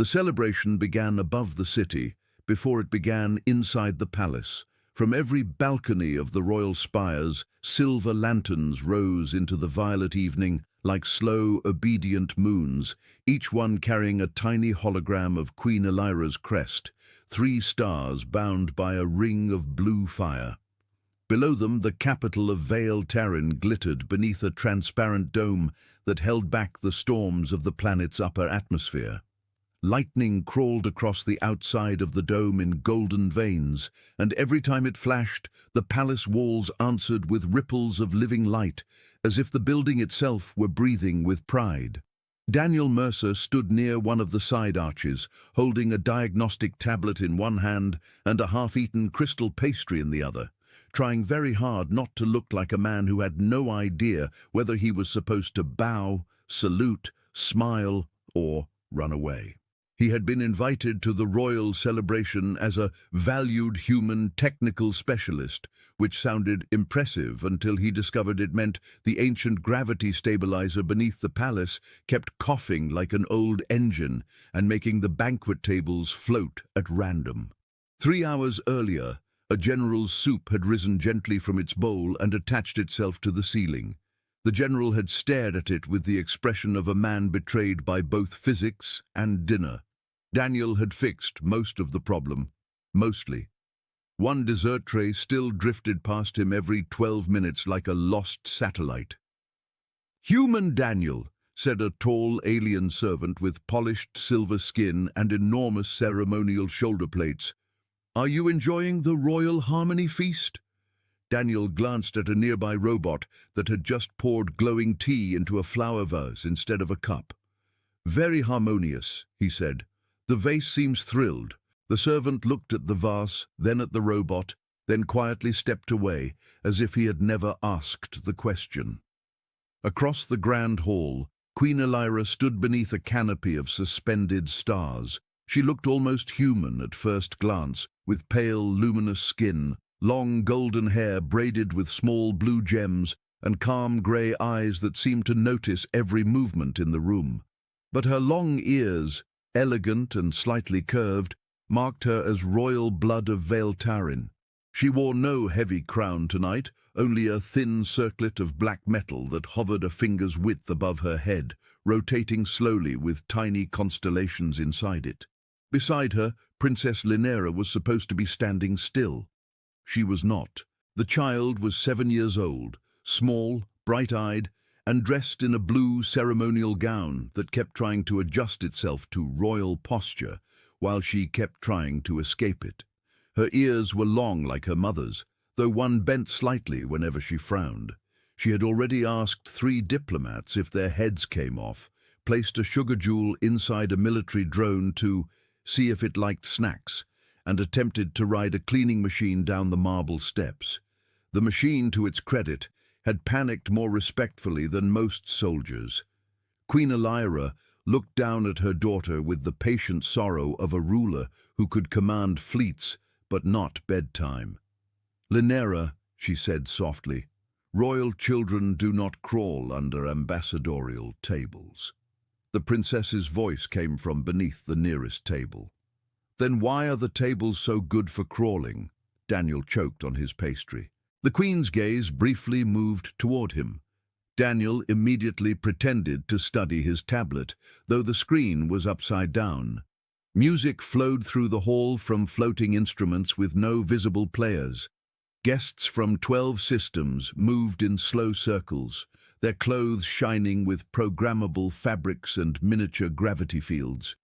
The celebration began above the city, before it began inside the palace. From every balcony of the royal spires, silver lanterns rose into the violet evening like slow, obedient moons, each one carrying a tiny hologram of Queen Elyra's crest, 3 stars bound by a ring of blue fire. Below them, the capital of Vale Terran glittered beneath a transparent dome that held back the storms of the planet's upper atmosphere. Lightning crawled across the outside of the dome in golden veins, and every time it flashed, the palace walls answered with ripples of living light, as if the building itself were breathing with pride. Daniel Mercer stood near one of the side arches, holding a diagnostic tablet in one hand and a half-eaten crystal pastry in the other, trying very hard not to look like a man who had no idea whether he was supposed to bow, salute, smile, or run away. He had been invited to the royal celebration as a valued human technical specialist, which sounded impressive until he discovered it meant the ancient gravity stabilizer beneath the palace kept coughing like an old engine and making the banquet tables float at random. 3 hours earlier, a general's soup had risen gently from its bowl and attached itself to the ceiling. The general had stared at it with the expression of a man betrayed by both physics and dinner. Daniel had fixed most of the problem, mostly. One dessert tray still drifted past him every 12 minutes like a lost satellite. "Human Daniel," said a tall alien servant with polished silver skin and enormous ceremonial shoulder plates. "Are you enjoying the royal harmony feast?" Daniel glanced at a nearby robot that had just poured glowing tea into a flower vase instead of a cup. "Very harmonious," he said. "The vase seems thrilled." The servant looked at the vase, then at the robot, then quietly stepped away, as if he had never asked the question. Across the grand hall, Queen Elyra stood beneath a canopy of suspended stars. She looked almost human at first glance, with pale, luminous skin, long golden hair braided with small blue gems, and calm grey eyes that seemed to notice every movement in the room. But her long ears, elegant and slightly curved, marked her as royal blood of Vale Terran. She wore no heavy crown tonight, only a thin circlet of black metal that hovered a finger's width above her head, rotating slowly with tiny constellations inside it. Beside her, Princess Lynera was supposed to be standing still. She was not. The child was 7 years old, small, bright-eyed, and dressed in a blue ceremonial gown that kept trying to adjust itself to royal posture, while she kept trying to escape it. Her ears were long like her mother's, though one bent slightly whenever she frowned. She had already asked 3 diplomats if their heads came off, placed a sugar jewel inside a military drone to see if it liked snacks, and attempted to ride a cleaning machine down the marble steps. The machine, to its credit, had panicked more respectfully than most soldiers. Queen Elyra looked down at her daughter with the patient sorrow of a ruler who could command fleets, but not bedtime. "Lynera," she said softly, "royal children do not crawl under ambassadorial tables." The princess's voice came from beneath the nearest table. "Then why are the tables so good for crawling?" Daniel choked on his pastry. The Queen's gaze briefly moved toward him. Daniel immediately pretended to study his tablet, though the screen was upside down. Music flowed through the hall from floating instruments with no visible players. Guests from 12 systems moved in slow circles, their clothes shining with programmable fabrics and miniature gravity fields.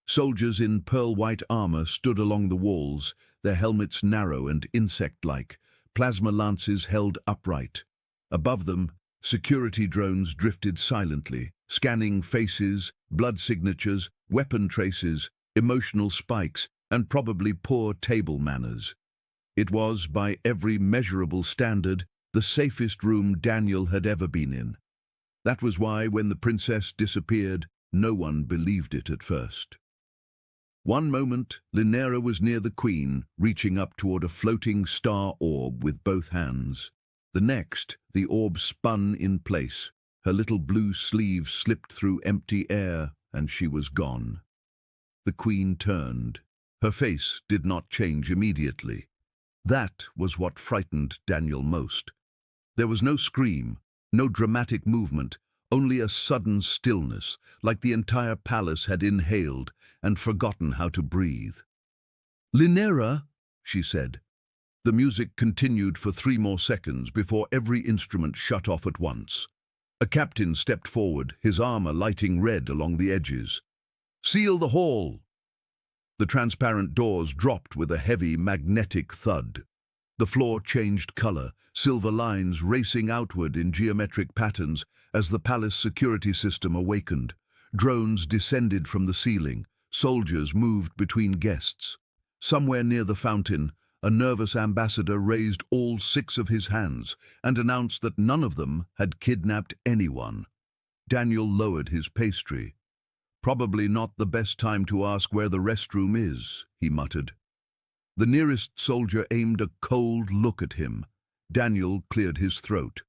Soldiers in pearl-white armor stood along the walls, their helmets narrow and insect-like, plasma lances held upright. Above them, security drones drifted silently, scanning faces, blood signatures, weapon traces, emotional spikes, and probably poor table manners. It was, by every measurable standard, the safest room Daniel had ever been in. That was why, when the princess disappeared, no one believed it at first. One moment, Lynera was near the Queen, reaching up toward a floating star orb with both hands. The next, the orb spun in place. Her little blue sleeve slipped through empty air, and she was gone. the queen turned. Her face did not change immediately. That was what frightened Daniel most. There was no scream, no dramatic movement, only a sudden stillness, like the entire palace had inhaled and forgotten how to breathe. "Lynera," she said. The music continued for 3 more seconds before every instrument shut off at once. A captain stepped forward, his armor lighting red along the edges. "Seal the hall!" The transparent doors dropped with a heavy, magnetic thud. The floor changed color, silver lines racing outward in geometric patterns as the palace security system awakened. Drones descended from the ceiling. Soldiers moved between guests. Somewhere near the fountain, a nervous ambassador raised all 6 of his hands and announced that none of them had kidnapped anyone. Daniel lowered his pastry. "Probably not the best time to ask where the restroom is," he muttered. The nearest soldier aimed a cold look at him. Daniel cleared his throat.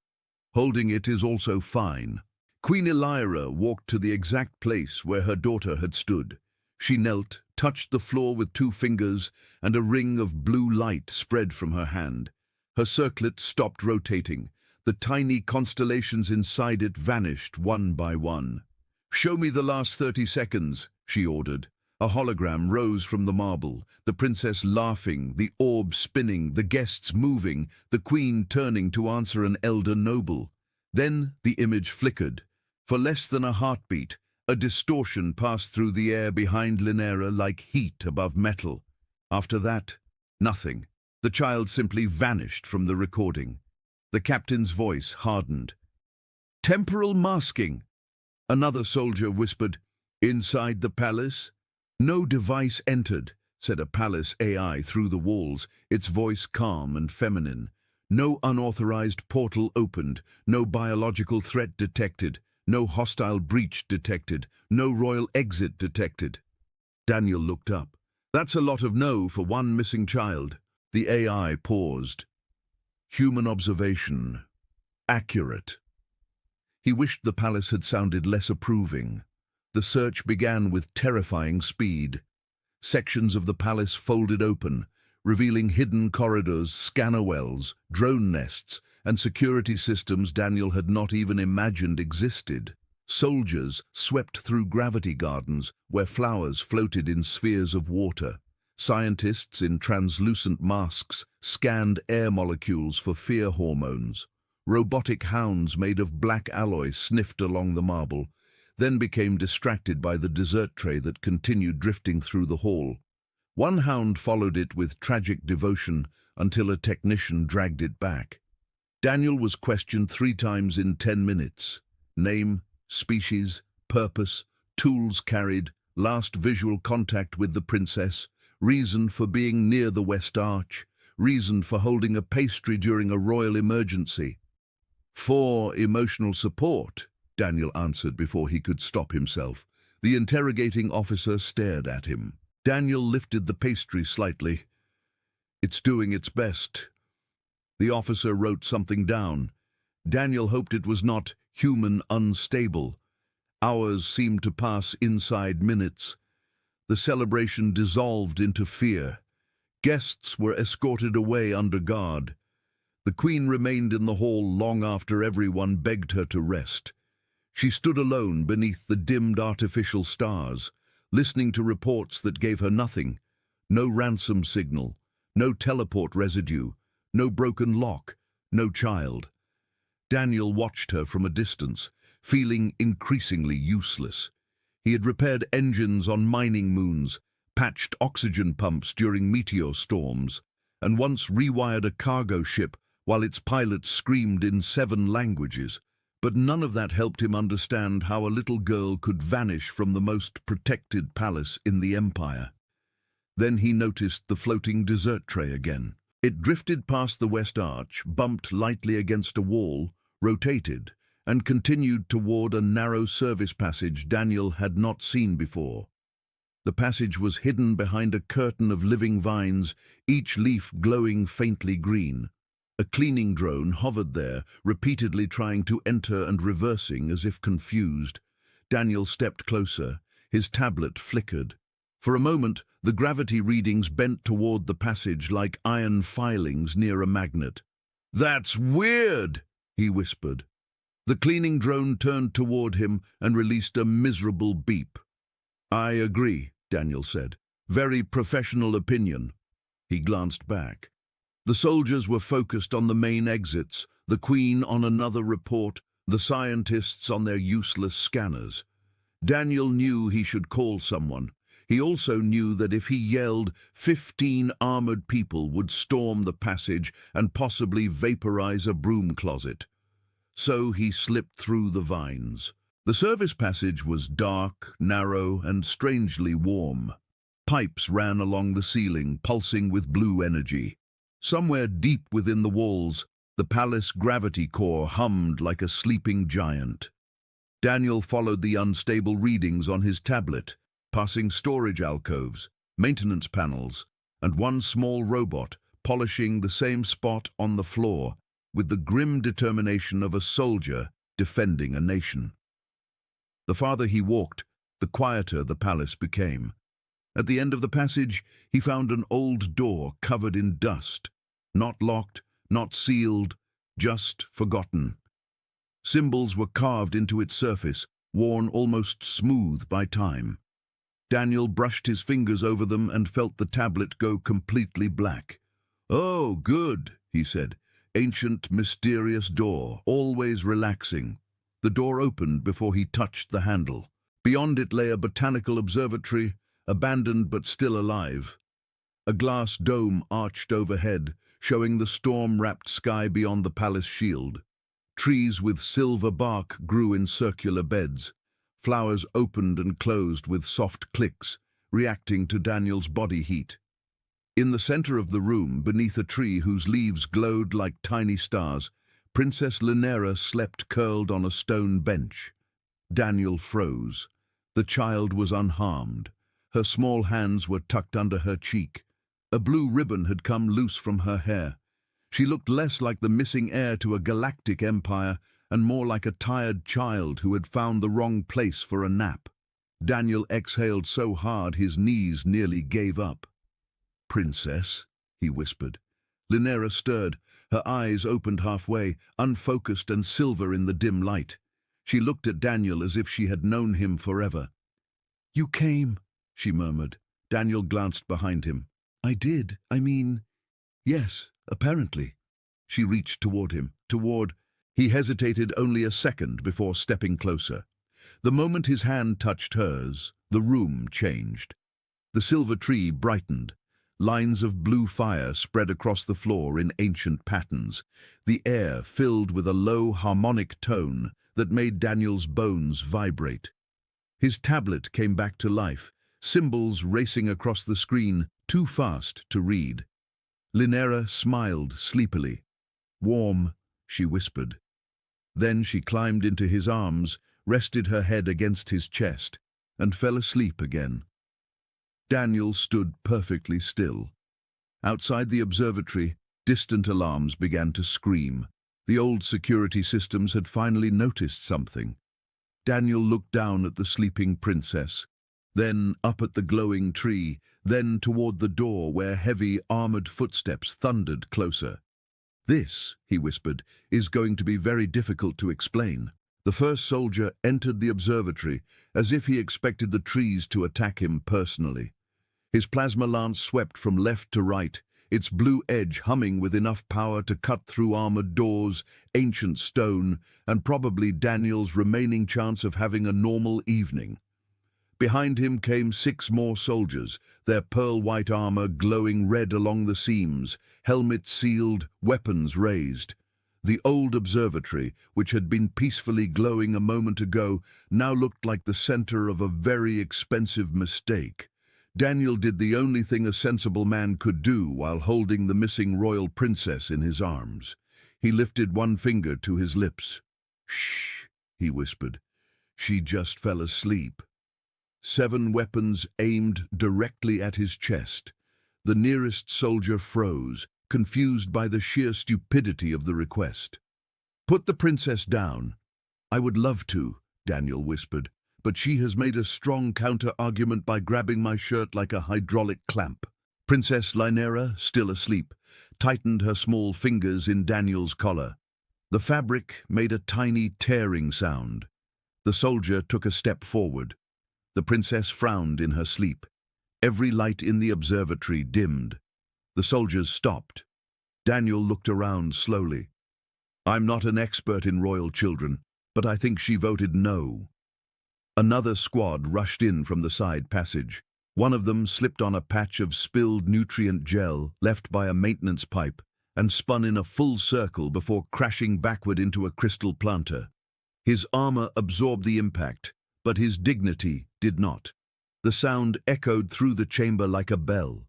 "Holding it is also fine." Queen Elyra walked to the exact place where her daughter had stood. She knelt, touched the floor with 2 fingers, and a ring of blue light spread from her hand. Her circlet stopped rotating. The tiny constellations inside it vanished one by one. "Show me the last 30 seconds, she ordered. A hologram rose from the marble, the princess laughing, the orb spinning, the guests moving, the queen turning to answer an elder noble. Then the image flickered. For less than a heartbeat, a distortion passed through the air behind Lynera like heat above metal. After that, nothing. The child simply vanished from the recording. The captain's voice hardened. "Temporal masking," another soldier whispered. "Inside the palace?" "No device entered," said a palace AI through the walls, its voice calm and feminine. "No unauthorized portal opened, no biological threat detected, no hostile breach detected, no royal exit detected." Daniel looked up. "That's a lot of no for one missing child." The AI paused. Human observation. Accurate. He wished the palace had sounded less approving. The search began with terrifying speed. Sections of the palace folded open, revealing hidden corridors, scanner wells, drone nests, and security systems Daniel had not even imagined existed. Soldiers swept through gravity gardens where flowers floated in spheres of water. Scientists in translucent masks scanned air molecules for fear hormones. Robotic hounds made of black alloy sniffed along the marble, then became distracted by the dessert tray that continued drifting through the hall. One hound followed it with tragic devotion until a technician dragged it back. Daniel was questioned 3 times in 10 minutes. Name, species, purpose, tools carried, last visual contact with the princess, reason for being near the West Arch, reason for holding a pastry during a royal emergency. "For emotional support," Daniel answered before he could stop himself. The interrogating officer stared at him. Daniel lifted the pastry slightly. "It's doing its best." The officer wrote something down. Daniel hoped it was not human unstable. Hours seemed to pass inside minutes. The celebration dissolved into fear. Guests were escorted away under guard. The queen remained in the hall long after everyone begged her to rest. She stood alone beneath the dimmed artificial stars, listening to reports that gave her nothing. No ransom signal, no teleport residue, no broken lock, no child. Daniel watched her from a distance, feeling increasingly useless. He had repaired engines on mining moons, patched oxygen pumps during meteor storms, and once rewired a cargo ship while its pilot screamed in 7 languages. But none of that helped him understand how a little girl could vanish from the most protected palace in the empire. Then he noticed the floating dessert tray again. It drifted past the West Arch, bumped lightly against a wall, rotated, and continued toward a narrow service passage Daniel had not seen before. The passage was hidden behind a curtain of living vines, each leaf glowing faintly green. A cleaning drone hovered there, repeatedly trying to enter and reversing as if confused. Daniel stepped closer. His tablet flickered. For a moment, the gravity readings bent toward the passage like iron filings near a magnet. "That's weird," he whispered. The cleaning drone turned toward him and released a miserable beep. "I agree," Daniel said. "Very professional opinion." He glanced back. The soldiers were focused on the main exits, the Queen on another report, the scientists on their useless scanners. Daniel knew he should call someone. He also knew that if he yelled, 15 armored people would storm the passage and possibly vaporize a broom closet. So he slipped through the vines. The service passage was dark, narrow, and strangely warm. Pipes ran along the ceiling, pulsing with blue energy. Somewhere deep within the walls, the palace gravity core hummed like a sleeping giant. Daniel followed the unstable readings on his tablet, passing storage alcoves, maintenance panels, and one small robot polishing the same spot on the floor with the grim determination of a soldier defending a nation. The farther he walked, the quieter the palace became. At the end of the passage, he found an old door covered in dust, not locked, not sealed, just forgotten. Symbols were carved into its surface, worn almost smooth by time. Daniel brushed his fingers over them and felt the tablet go completely black. "Oh, good," he said. "Ancient, mysterious door, always relaxing." The door opened before he touched the handle. Beyond it lay a botanical observatory, abandoned but still alive. A glass dome arched overhead, showing the storm-wrapped sky beyond the palace shield. Trees with silver bark grew in circular beds. Flowers opened and closed with soft clicks, reacting to Daniel's body heat. In the center of the room, beneath a tree whose leaves glowed like tiny stars, Princess Lynera slept curled on a stone bench. Daniel froze. The child was unharmed. Her small hands were tucked under her cheek. A blue ribbon had come loose from her hair. She looked less like the missing heir to a galactic empire and more like a tired child who had found the wrong place for a nap. Daniel exhaled so hard his knees nearly gave up. "Princess," he whispered. Lynera stirred. Her eyes opened halfway, unfocused and silver in the dim light. She looked at Daniel as if she had known him forever. "You came," she murmured. Daniel glanced behind him. "I did. Yes, apparently." She reached toward him, He hesitated only a second before stepping closer. The moment his hand touched hers, the room changed. The silver tree brightened. Lines of blue fire spread across the floor in ancient patterns. The air filled with a low harmonic tone that made Daniel's bones vibrate. His tablet came back to life, symbols racing across the screen, too fast to read. Lynera smiled sleepily. "Warm," she whispered. Then she climbed into his arms, rested her head against his chest, and fell asleep again. Daniel stood perfectly still. Outside the observatory, distant alarms began to scream. The old security systems had finally noticed something. Daniel looked down at the sleeping princess, then up at the glowing tree, then toward the door where heavy, armored footsteps thundered closer. "This," he whispered, "is going to be very difficult to explain." The first soldier entered the observatory as if he expected the trees to attack him personally. His plasma lance swept from left to right, its blue edge humming with enough power to cut through armored doors, ancient stone, and probably Daniel's remaining chance of having a normal evening. Behind him came 6 more soldiers, their pearl-white armor glowing red along the seams, helmets sealed, weapons raised. The old observatory, which had been peacefully glowing a moment ago, now looked like the center of a very expensive mistake. Daniel did the only thing a sensible man could do while holding the missing royal princess in his arms. He lifted one finger to his lips. "Shh," he whispered. "She just fell asleep." 7 weapons aimed directly at his chest. The nearest soldier froze, confused by the sheer stupidity of the request. "Put the princess down." "I would love to," Daniel whispered, but she has made a strong counter-argument by grabbing my shirt like a hydraulic clamp. Princess Lynera, still asleep, tightened her small fingers in Daniel's collar. The fabric made a tiny tearing sound. The soldier took a step forward. The princess frowned in her sleep. Every light in the observatory dimmed. The soldiers stopped. Daniel looked around slowly. I'm not an expert in royal children, but I think she voted no. Another squad rushed in from the side passage. One of them slipped on a patch of spilled nutrient gel left by a maintenance pipe and spun in a full circle before crashing backward into a crystal planter. His armor absorbed the impact, but his dignity did not. The sound echoed through the chamber like a bell.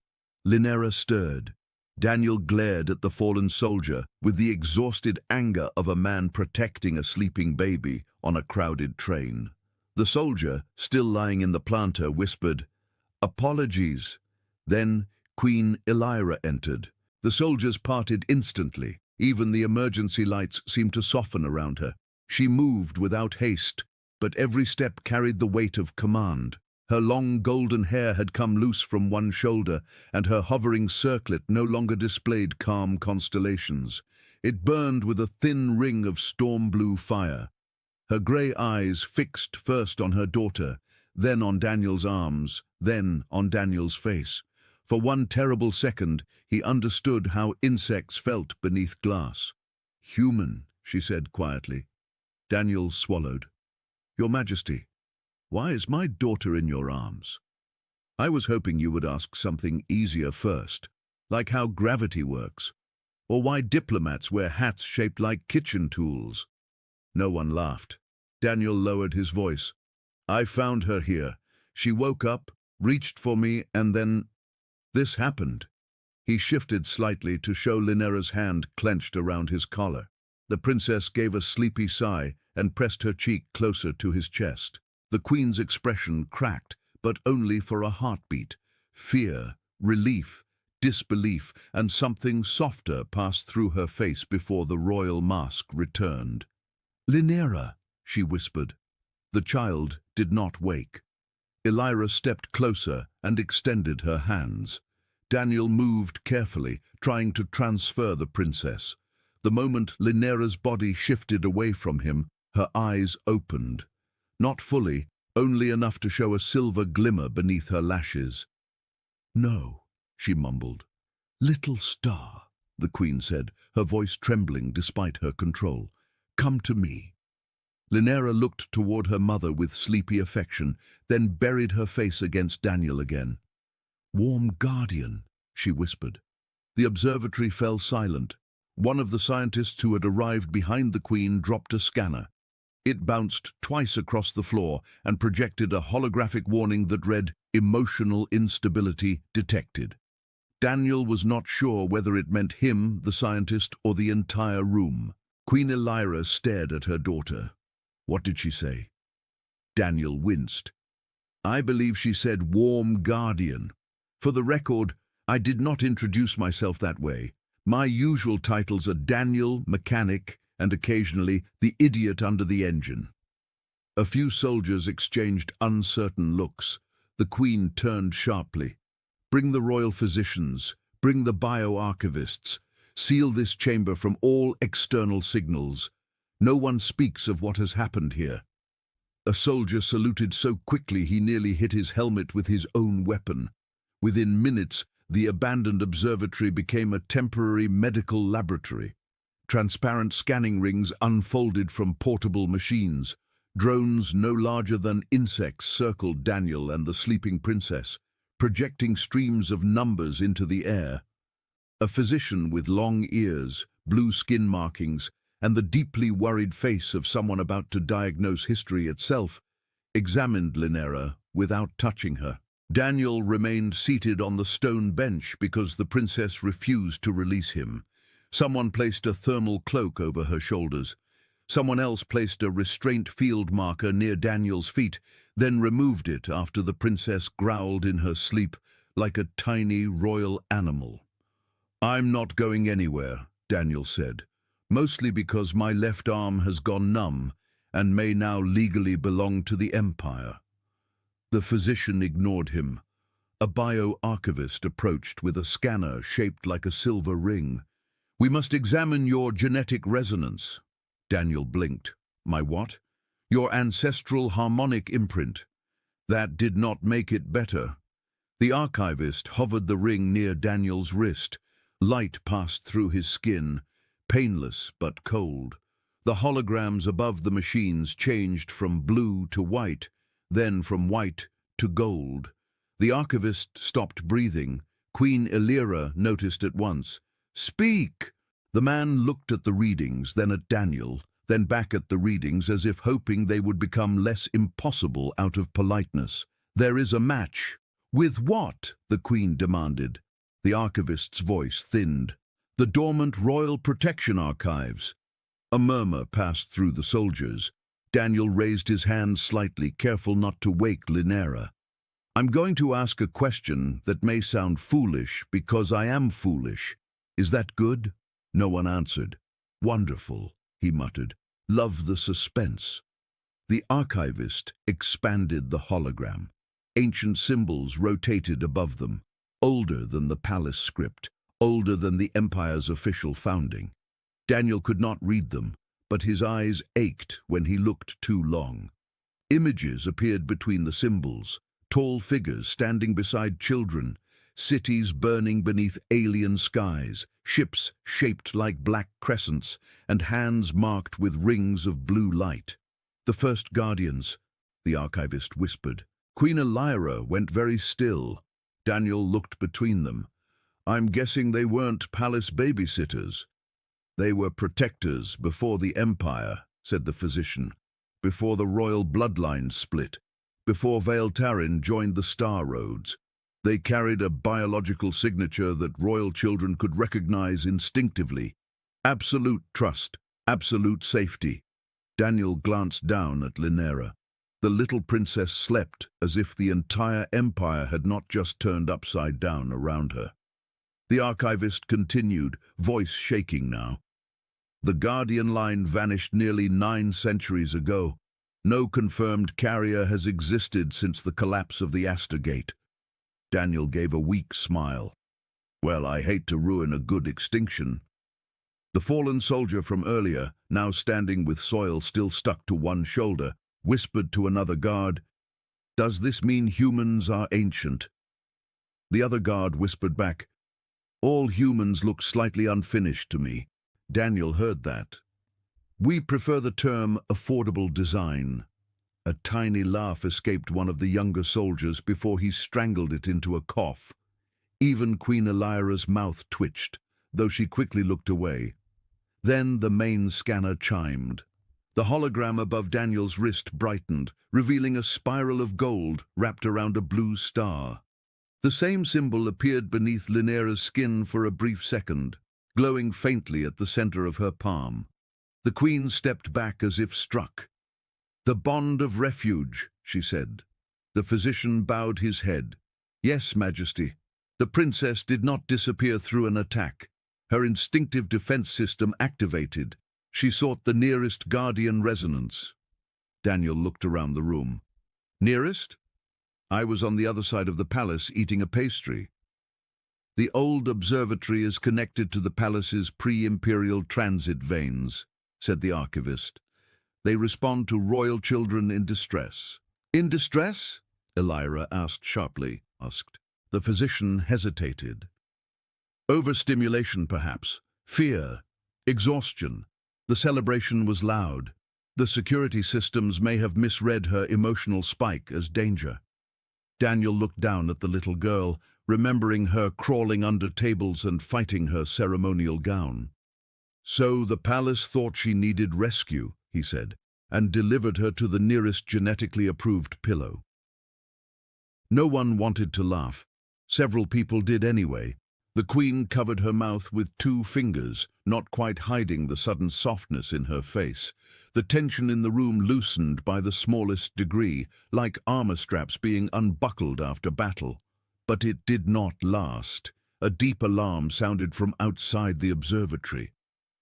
Lynera stirred. Daniel glared at the fallen soldier with the exhausted anger of a man protecting a sleeping baby on a crowded train. The soldier, still lying in the planter, whispered, "Apologies." Then Queen Elyra entered. The soldiers parted instantly. Even the emergency lights seemed to soften around her. She moved without haste, but every step carried the weight of command. Her long golden hair had come loose from one shoulder, and her hovering circlet no longer displayed calm constellations. It burned with a thin ring of storm-blue fire. Her grey eyes fixed first on her daughter, then on Daniel's arms, then on Daniel's face. For one terrible second, he understood how insects felt beneath glass. "Human," she said quietly. Daniel swallowed. "Your Majesty, why is my daughter in your arms?" "I was hoping you would ask something easier first, like how gravity works, or why diplomats wear hats shaped like kitchen tools." No one laughed. Daniel lowered his voice. "I found her here. She woke up, reached for me, and then this happened." He shifted slightly to show Lynera's hand clenched around his collar. The princess gave a sleepy sigh and pressed her cheek closer to his chest. The queen's expression cracked, but only for a heartbeat. Fear, relief, disbelief, and something softer passed through her face before the royal mask returned. "Lynera," she whispered. The child did not wake. Elyra stepped closer and extended her hands. Daniel moved carefully, trying to transfer the princess. The moment Lynera's body shifted away from him, her eyes opened. Not fully, only enough to show a silver glimmer beneath her lashes. "No," she mumbled. "Little star," the queen said, her voice trembling despite her control. "Come to me." Lynera looked toward her mother with sleepy affection, then buried her face against Daniel again. "Warm guardian," she whispered. The observatory fell silent. One of the scientists who had arrived behind the queen dropped a scanner. It bounced twice across the floor and projected a holographic warning that read, "Emotional instability detected." Daniel was not sure whether it meant him, the scientist, or the entire room. Queen Elyra stared at her daughter. "What did she say?" Daniel winced. "I believe she said warm guardian. For the record, I did not introduce myself that way. My usual titles are Daniel, mechanic, and occasionally the idiot under the engine." A few soldiers exchanged uncertain looks. The queen turned sharply. "Bring the royal physicians, bring the bioarchivists. Seal this chamber from all external signals. No one speaks of what has happened here." A soldier saluted so quickly he nearly hit his helmet with his own weapon. Within minutes, the abandoned observatory became a temporary medical laboratory. Transparent scanning rings unfolded from portable machines. Drones no larger than insects circled Daniel and the sleeping princess, projecting streams of numbers into the air. A physician with long ears, blue skin markings, and the deeply worried face of someone about to diagnose history itself, examined Lynera without touching her. Daniel remained seated on the stone bench because the princess refused to release him. Someone placed a thermal cloak over her shoulders. Someone else placed a restraint field marker near Daniel's feet, then removed it after the princess growled in her sleep like a tiny royal animal. "I'm not going anywhere," Daniel said, "mostly because my left arm has gone numb, and may now legally belong to the Empire. The physician ignored him. A bioarchivist approached with a scanner shaped like a silver ring. "We must examine your genetic resonance." Daniel blinked. "My what?" "Your ancestral harmonic imprint." That did not make it better. The archivist hovered the ring near Daniel's wrist. Light passed through his skin, painless but cold. The holograms above the machines changed from blue to white, then from white to gold. The archivist stopped breathing. Queen Elyra noticed at once. "Speak!" The man looked at the readings, then at Daniel, then back at the readings as if hoping they would become less impossible out of politeness. "There is a match." "With what?" the Queen demanded. The archivist's voice thinned. "The dormant royal protection archives." A murmur passed through the soldiers. Daniel raised his hand slightly, careful not to wake Lynera. "I'm going to ask a question that may sound foolish because I am foolish. Is that good?" No one answered. "Wonderful," he muttered. "Love the suspense." The archivist expanded the hologram. Ancient symbols rotated above them, older than the palace script, older than the Empire's official founding. Daniel could not read them, but his eyes ached when he looked too long. Images appeared between the symbols, tall figures standing beside children, cities burning beneath alien skies, ships shaped like black crescents, and hands marked with rings of blue light. "The first guardians," the archivist whispered. Queen Elyra went very still. Daniel looked between them. "I'm guessing they weren't palace babysitters." "They were protectors before the Empire," said the physician, "before the royal bloodlines split, before Vaeltarin joined the Star Roads. They carried a biological signature that royal children could recognize instinctively. Absolute trust, absolute safety." Daniel glanced down at Lynera. The little princess slept as if the entire empire had not just turned upside down around her. The archivist continued, voice shaking now. "The Guardian line vanished nearly 9 centuries ago. No confirmed carrier has existed since the collapse of the Astergate." Daniel gave a weak smile. "Well, I hate to ruin a good extinction." The fallen soldier from earlier, now standing with soil still stuck to one shoulder, whispered to another guard, "Does this mean humans are ancient?" The other guard whispered back, "All humans look slightly unfinished to me." Daniel heard that. "We prefer the term affordable design." A tiny laugh escaped one of the younger soldiers before he strangled it into a cough. Even Queen Elyra's mouth twitched, though she quickly looked away. Then the main scanner chimed. The hologram above Daniel's wrist brightened, revealing a spiral of gold wrapped around a blue star. The same symbol appeared beneath Lynera's skin for a brief second, glowing faintly at the center of her palm. The Queen stepped back as if struck. "The bond of refuge," she said. The physician bowed his head. "Yes, Majesty. The princess did not disappear through an attack. Her instinctive defense system activated. She sought the nearest guardian resonance." Daniel looked around the room. "Nearest? I was on the other side of the palace eating a pastry." "The old observatory is connected to the palace's pre-imperial transit veins," said the archivist. "They respond to royal children in distress." "In distress?" Elyra asked sharply. The physician hesitated. "Overstimulation, perhaps. Fear. Exhaustion." The celebration was loud. The security systems may have misread her emotional spike as danger. Daniel looked down at the little girl, remembering her crawling under tables and fighting her ceremonial gown. "So the palace thought she needed rescue," he said, "and delivered her to the nearest genetically approved pillow." No one wanted to laugh. Several people did anyway. The Queen covered her mouth with 2 fingers, not quite hiding the sudden softness in her face. The tension in the room loosened by the smallest degree, like armor straps being unbuckled after battle. But it did not last. A deep alarm sounded from outside the observatory.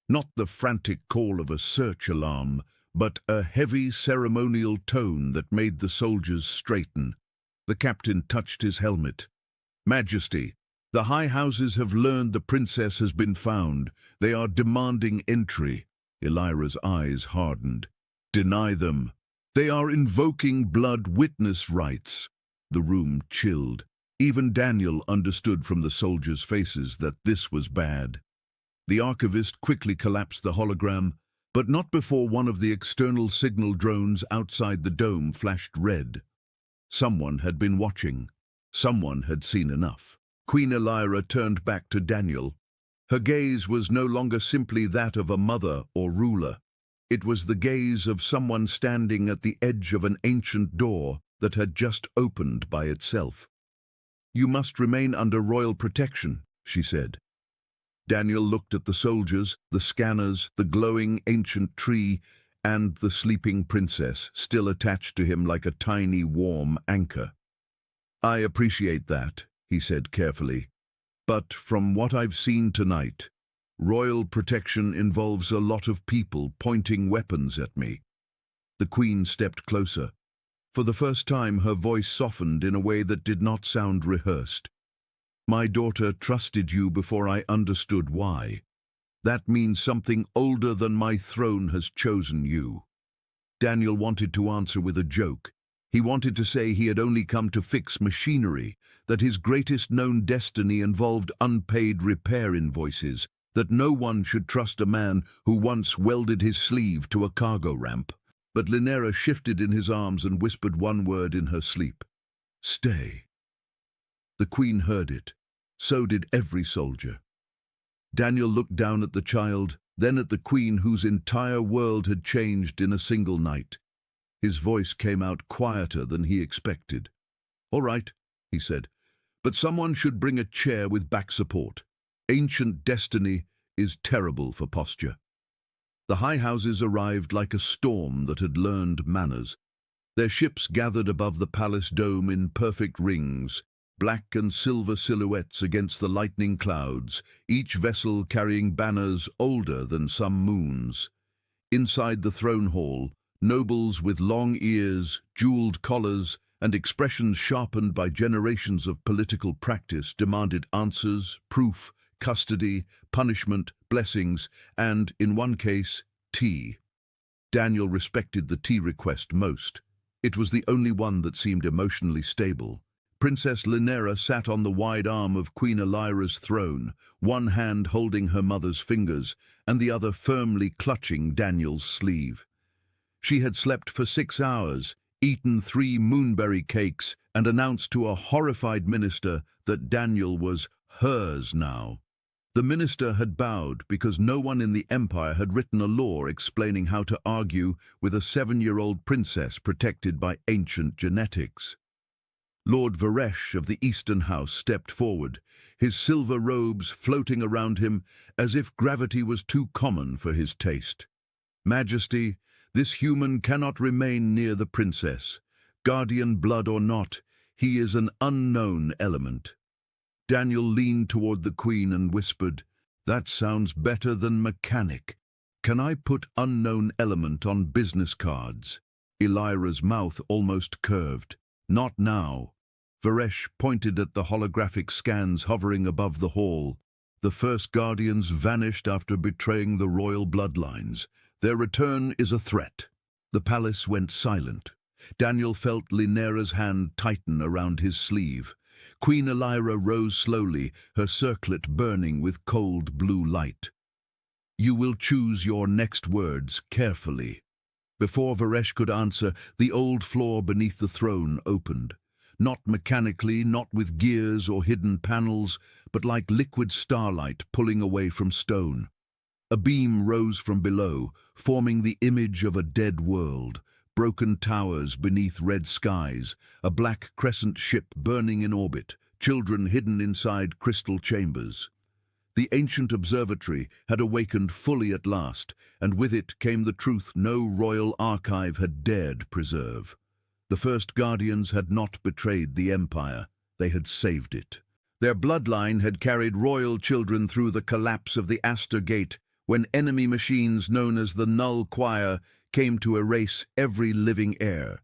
Not the frantic call of a search alarm, but a heavy ceremonial tone that made the soldiers straighten. The captain touched his helmet. "Majesty, the high houses have learned the princess has been found. They are demanding entry." Elyra's eyes hardened. "Deny them. They are invoking blood witness rights." The room chilled. Even Daniel understood from the soldiers' faces that this was bad. The archivist quickly collapsed the hologram, but not before one of the external signal drones outside the dome flashed red. Someone had been watching. Someone had seen enough. Queen Elyra turned back to Daniel. Her gaze was no longer simply that of a mother or ruler. It was the gaze of someone standing at the edge of an ancient door that had just opened by itself. "You must remain under royal protection," she said. Daniel looked at the soldiers, the scanners, the glowing ancient tree, and the sleeping princess, still attached to him like a tiny, warm anchor. "I appreciate that," he said carefully. "But from what I've seen tonight, royal protection involves a lot of people pointing weapons at me." The Queen stepped closer. For the first time, her voice softened in a way that did not sound rehearsed. "My daughter trusted you before I understood why. That means something older than my throne has chosen you." Daniel wanted to answer with a joke. He wanted to say he had only come to fix machinery, that his greatest known destiny involved unpaid repair invoices, that no one should trust a man who once welded his sleeve to a cargo ramp. But Lynera shifted in his arms and whispered one word in her sleep: "Stay." The Queen heard it. So did every soldier. Daniel looked down at the child, then at the Queen whose entire world had changed in a single night. His voice came out quieter than he expected. "All right," he said, "but someone should bring a chair with back support. Ancient destiny is terrible for posture." The high houses arrived like a storm that had learned manners. Their ships gathered above the palace dome in perfect rings, black and silver silhouettes against the lightning clouds, each vessel carrying banners older than some moons. Inside the throne hall, nobles with long ears, jeweled collars, and expressions sharpened by generations of political practice demanded answers, proof, custody, punishment, blessings, and, in one case, tea. Daniel respected the tea request most. It was the only one that seemed emotionally stable. Princess Lynera sat on the wide arm of Queen Elyra's throne, one hand holding her mother's fingers, and the other firmly clutching Daniel's sleeve. She had slept for 6 hours, eaten 3 moonberry cakes, and announced to a horrified minister that Daniel was hers now. The minister had bowed because no one in the empire had written a law explaining how to argue with a 7-year-old princess protected by ancient genetics. Lord Varesh of the Eastern House stepped forward, his silver robes floating around him as if gravity was too common for his taste. "Majesty, this human cannot remain near the princess. Guardian blood or not, he is an unknown element." Daniel leaned toward the Queen and whispered, "That sounds better than mechanic. Can I put unknown element on business cards?" Elyra's mouth almost curved. "Not now." Varesh pointed at the holographic scans hovering above the hall. "The first Guardians vanished after betraying the royal bloodlines. Their return is a threat." The palace went silent. Daniel felt Lynera's hand tighten around his sleeve. Queen Elyra rose slowly, her circlet burning with cold blue light. "You will choose your next words carefully." Before Varesh could answer, the old floor beneath the throne opened. Not mechanically, not with gears or hidden panels, but like liquid starlight pulling away from stone. A beam rose from below, forming the image of a dead world. Broken towers beneath red skies, a black crescent ship burning in orbit, children hidden inside crystal chambers. The ancient observatory had awakened fully at last, and with it came the truth no royal archive had dared preserve. The first Guardians had not betrayed the Empire, they had saved it. Their bloodline had carried royal children through the collapse of the Aster Gate, when enemy machines known as the Null Choir came to erase every living heir.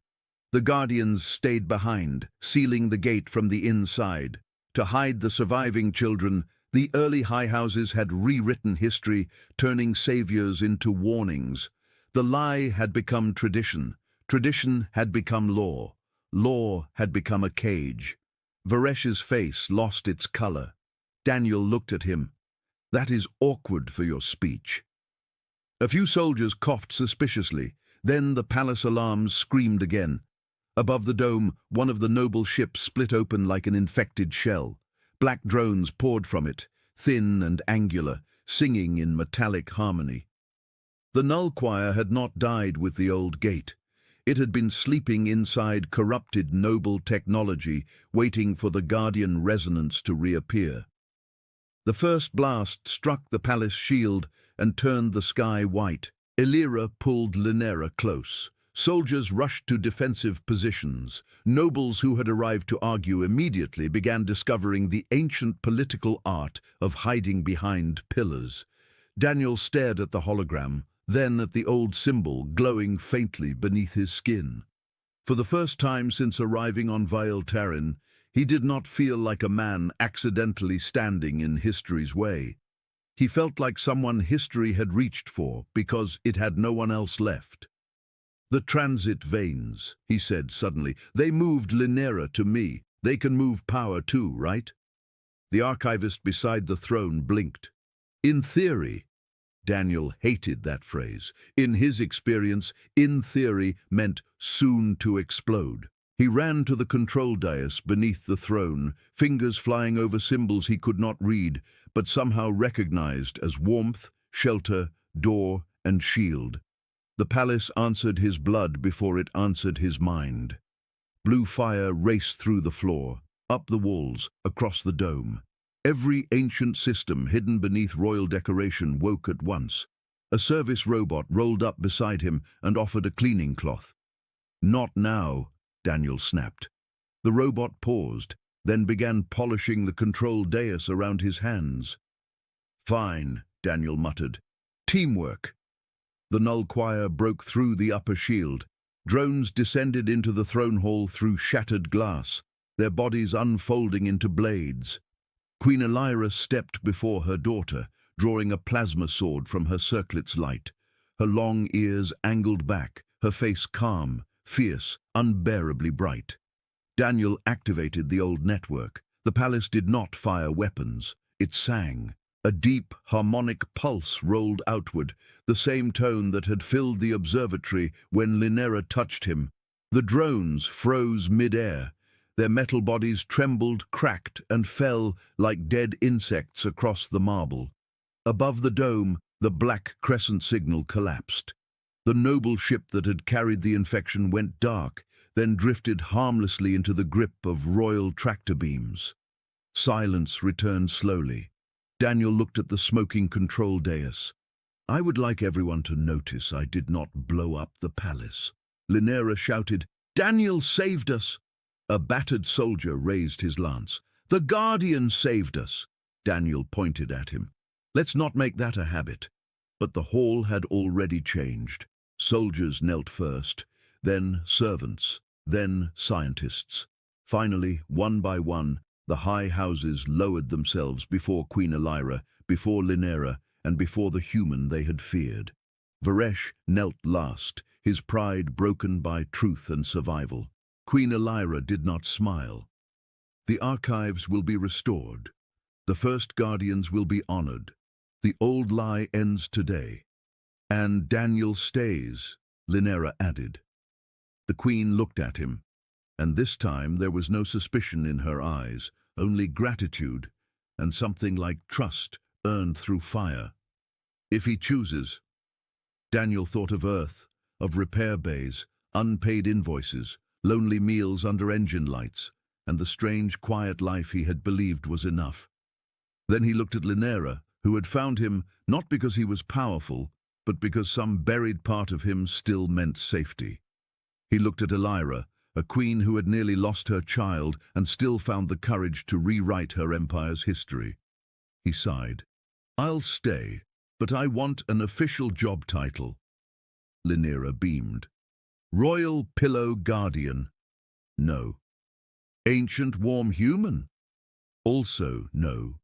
The guardians stayed behind, sealing the gate from the inside. To hide the surviving children, the early high houses had rewritten history, turning saviors into warnings. The lie had become tradition. Tradition had become law. Law had become a cage. Varesh's face lost its color. Daniel looked at him. "That is awkward for your speech." A few soldiers coughed suspiciously. Then the palace alarms screamed again. Above the dome, one of the noble ships split open like an infected shell. Black drones poured from it, thin and angular, singing in metallic harmony. The null choir had not died with the old gate. It had been sleeping inside corrupted noble technology, waiting for the guardian resonance to reappear. The first blast struck the palace shield and turned the sky white. Elyra pulled Lynera close. Soldiers rushed to defensive positions. Nobles who had arrived to argue immediately began discovering the ancient political art of hiding behind pillars. Daniel stared at the hologram, then at the old symbol glowing faintly beneath his skin. For the first time since arriving on Vile Terran, he did not feel like a man accidentally standing in history's way. He felt like someone history had reached for because it had no one else left. "The transit veins," he said suddenly. "They moved Lynera to me. They can move power too, right?" The archivist beside the throne blinked. "In theory." Daniel hated that phrase. In his experience, "in theory" meant soon to explode. He ran to the control dais beneath the throne, fingers flying over symbols he could not read, but somehow recognized as warmth, shelter, door, and shield. The palace answered his blood before it answered his mind. Blue fire raced through the floor, up the walls, across the dome. Every ancient system hidden beneath royal decoration woke at once. A service robot rolled up beside him and offered a cleaning cloth. "Not now," Daniel snapped. The robot paused, then began polishing the control dais around his hands. "Fine," Daniel muttered. "Teamwork." The null choir broke through the upper shield. Drones descended into the throne hall through shattered glass, their bodies unfolding into blades. Queen Elyra stepped before her daughter, drawing a plasma sword from her circlet's light. Her long ears angled back, her face calm, fierce, unbearably bright. Daniel activated the old network. The palace did not fire weapons. It sang. A deep, harmonic pulse rolled outward, the same tone that had filled the observatory when Lynera touched him. The drones froze mid-air. Their metal bodies trembled, cracked, and fell like dead insects across the marble. Above the dome, the black crescent signal collapsed. The noble ship that had carried the infection went dark, then drifted harmlessly into the grip of royal tractor beams. Silence returned slowly. Daniel looked at the smoking control dais. "I would like everyone to notice I did not blow up the palace." Lynera shouted, "Daniel saved us!" A battered soldier raised his lance. "The Guardian saved us!" Daniel pointed at him. "Let's not make that a habit." But the hall had already changed. Soldiers knelt first, then servants, then scientists. Finally, one by one, the high houses lowered themselves before Queen Elyra, before Lynera, and before the human they had feared. Varesh knelt last, his pride broken by truth and survival. Queen Elyra did not smile. "The archives will be restored. The first guardians will be honored. The old lie ends today." "And Daniel stays," Lynera added. The queen looked at him, and this time there was no suspicion in her eyes, only gratitude and something like trust earned through fire. "If he chooses." Daniel thought of Earth, of repair bays, unpaid invoices, lonely meals under engine lights, and the strange, quiet life he had believed was enough. Then he looked at Lynera, who had found him not because he was powerful, but because some buried part of him still meant safety. He looked at Elyra, a queen who had nearly lost her child and still found the courage to rewrite her empire's history. He sighed. "I'll stay, but I want an official job title." Lynera beamed. Royal pillow guardian? No. Ancient warm human? Also no.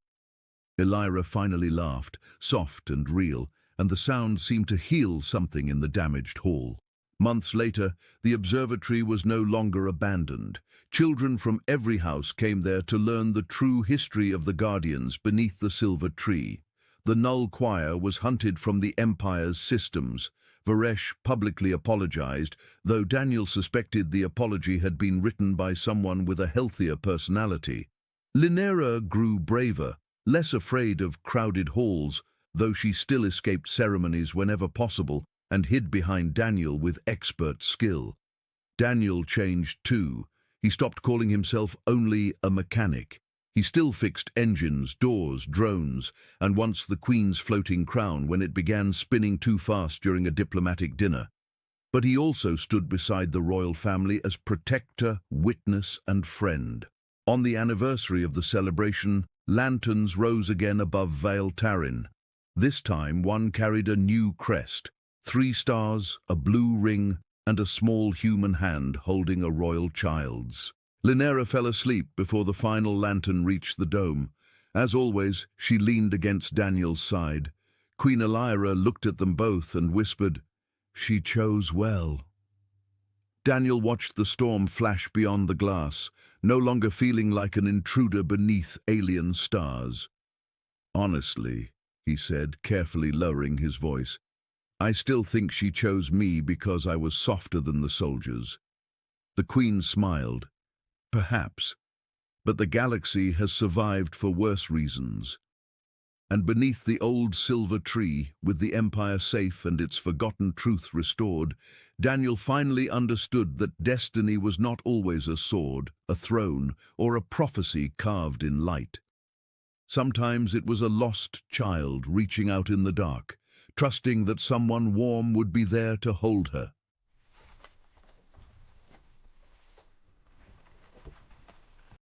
Elyra finally laughed, soft and real, and the sound seemed to heal something in the damaged hall. Months later, the observatory was no longer abandoned. Children from every house came there to learn the true history of the guardians beneath the silver tree. The Null Choir was hunted from the Empire's systems. Varesh publicly apologized, though Daniel suspected the apology had been written by someone with a healthier personality. Lynera grew braver, less afraid of crowded halls, though she still escaped ceremonies whenever possible and hid behind Daniel with expert skill. Daniel changed too. He stopped calling himself only a mechanic. He still fixed engines, doors, drones, and once the Queen's floating crown when it began spinning too fast during a diplomatic dinner. But he also stood beside the royal family as protector, witness, and friend. On the anniversary of the celebration, lanterns rose again above Vale Tarin. This time one carried a new crest, 3 stars, a blue ring, and a small human hand holding a royal child's. Lynera fell asleep before the final lantern reached the dome. As always, she leaned against Daniel's side. Queen Elyra looked at them both and whispered, "She chose well." Daniel watched the storm flash beyond the glass, no longer feeling like an intruder beneath alien stars. "Honestly," he said, carefully lowering his voice, "I still think she chose me because I was softer than the soldiers." The Queen smiled. "Perhaps, but the galaxy has survived for worse reasons." And beneath the old silver tree, with the Empire safe and its forgotten truth restored, Daniel finally understood that destiny was not always a sword, a throne, or a prophecy carved in light. Sometimes it was a lost child reaching out in the dark, trusting that someone warm would be there to hold her.